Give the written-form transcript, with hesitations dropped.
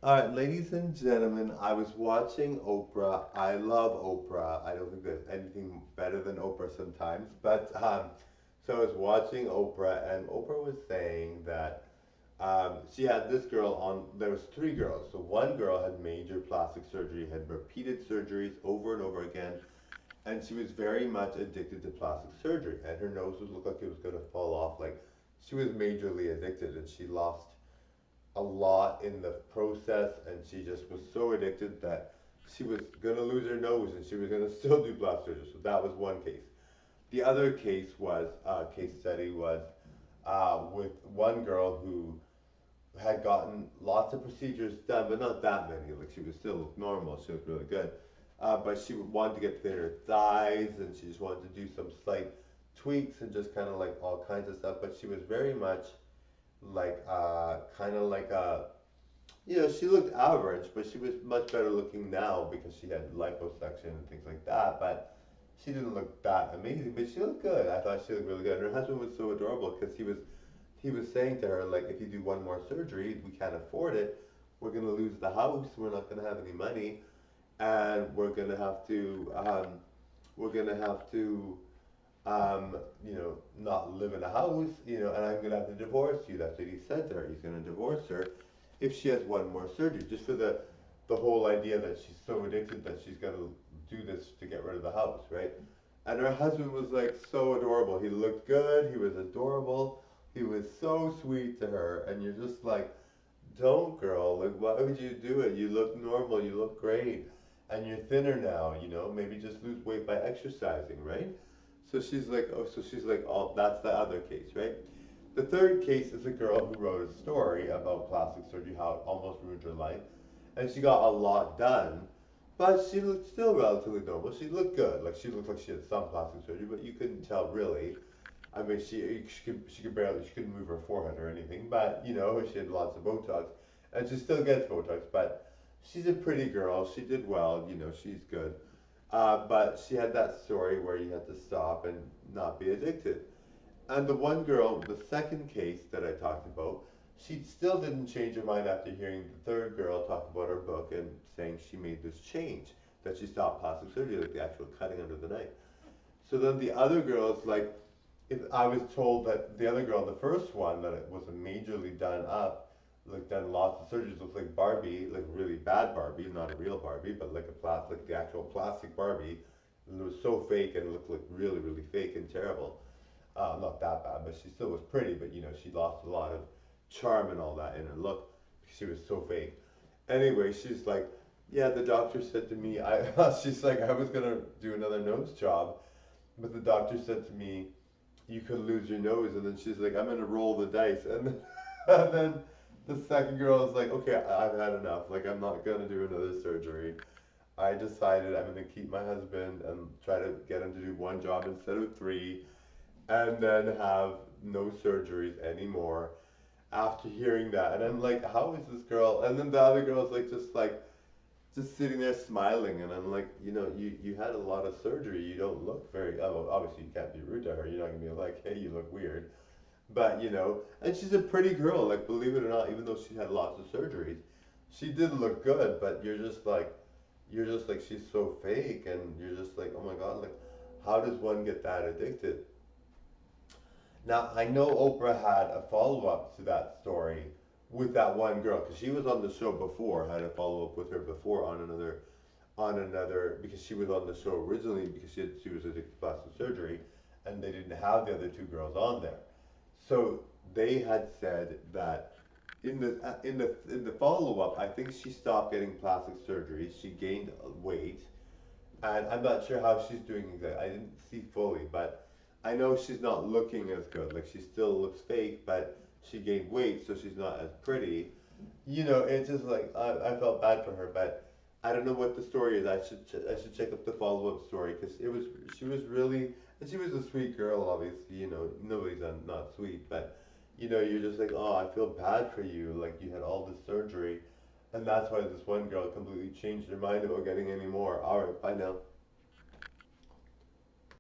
All right, ladies and gentlemen, I was watching Oprah. I love Oprah. I don't think there's anything better than Oprah sometimes. So I was watching Oprah, and Oprah was saying that she had this girl on. There was three girls. So one girl had major plastic surgery, had repeated surgeries over and over again, and she was very much addicted to plastic surgery. And her nose would look like it was going to fall off. Like she was majorly addicted, and she lost a lot in the process, and she just was so addicted that she was gonna lose her nose, and she was gonna still do plastic surgery. So that was one case. The other case study was with one girl who had gotten lots of procedures done, but not that many. Like she was still normal. She looked really good. But she wanted to get thinner thighs, and she just wanted to do some slight tweaks and just kind of like all kinds of stuff. But she was very much like kind of like a she looked average, but she was much better looking now because she had liposuction and things like that. But she didn't look that amazing, but she looked good. I thought she looked really good. And her husband was so adorable because he was saying to her like, if you do one more surgery, we can't afford it. We're gonna lose the house. We're not gonna have any money, and we're gonna have to not live in a house, and I'm gonna have to divorce you. That's what he said to her. He's gonna divorce her if she has one more surgery, just for the whole idea that she's so addicted that she's gonna do this to get rid of the house, right? And her husband was like so adorable. He looked good. He was adorable. He was so sweet to her, and you're just like, don't, girl. Like, why would you do it? You look normal. You look great, and you're thinner now. Maybe just lose weight by exercising, right? So she's like, oh, that's the other case, right? The third case is a girl who wrote a story about plastic surgery, how it almost ruined her life, and she got a lot done, but she looked still relatively normal. She looked good, like she looked like she had some plastic surgery, but you couldn't tell really. I mean, she couldn't move her forehead or anything, but she had lots of Botox, and she still gets Botox, but she's a pretty girl. She did well, she's good. But she had that story where you had to stop and not be addicted. And the one girl, the second case that I talked about, she still didn't change her mind after hearing the third girl talk about her book and saying she made this change, that she stopped plastic surgery, like the actual cutting under the knife. So then the other girls, like, if I was told that the other girl, the first one, that it was a majorly done up, like done lots of surgeries, looked like Barbie, like really bad Barbie, not a real Barbie, but like like the actual plastic Barbie. And it was so fake and looked like really, really fake and terrible. Not that bad, but she still was pretty. But she lost a lot of charm and all that in her look because she was so fake. Anyway, she's like, yeah, the doctor said to me, she's like, I was gonna do another nose job, but the doctor said to me, you could lose your nose, and then she's like, I'm gonna roll the dice, and then, and then the second girl is like, okay, I've had enough. Like, I'm not gonna do another surgery. I decided I'm gonna keep my husband and try to get him to do one job instead of three, and then have no surgeries anymore after hearing that. And I'm like, how is this girl? And then the other girl's just sitting there smiling, and I'm like, you had a lot of surgery. You don't look very. Oh, obviously you can't be rude to her. You're not gonna be like, hey, you look weird. But and she's a pretty girl. Like, believe it or not, even though she had lots of surgeries, she did look good. But you're just like she's so fake, and you're just like, oh my god, like, how does one get that addicted? Now, I know Oprah had a follow up to that story with that one girl because she was on the show before, had a follow up with her before on another because she was on the show originally because she was addicted to plastic surgery, and they didn't have the other two girls on there. So they had said that in the follow up, I think she stopped getting plastic surgery. She gained weight, and I'm not sure how she's doing exactly. I didn't see fully, but I know she's not looking as good. Like, she still looks fake, but she gained weight, so she's not as pretty. It's just like I felt bad for her, but I don't know what the story is. I should check up the follow up story because she was really, and she was a sweet girl. Obviously, nobody's not sweet, but you're just like, oh, I feel bad for you. Like, you had all this surgery, and that's why this one girl completely changed her mind about getting any more. All right, bye now.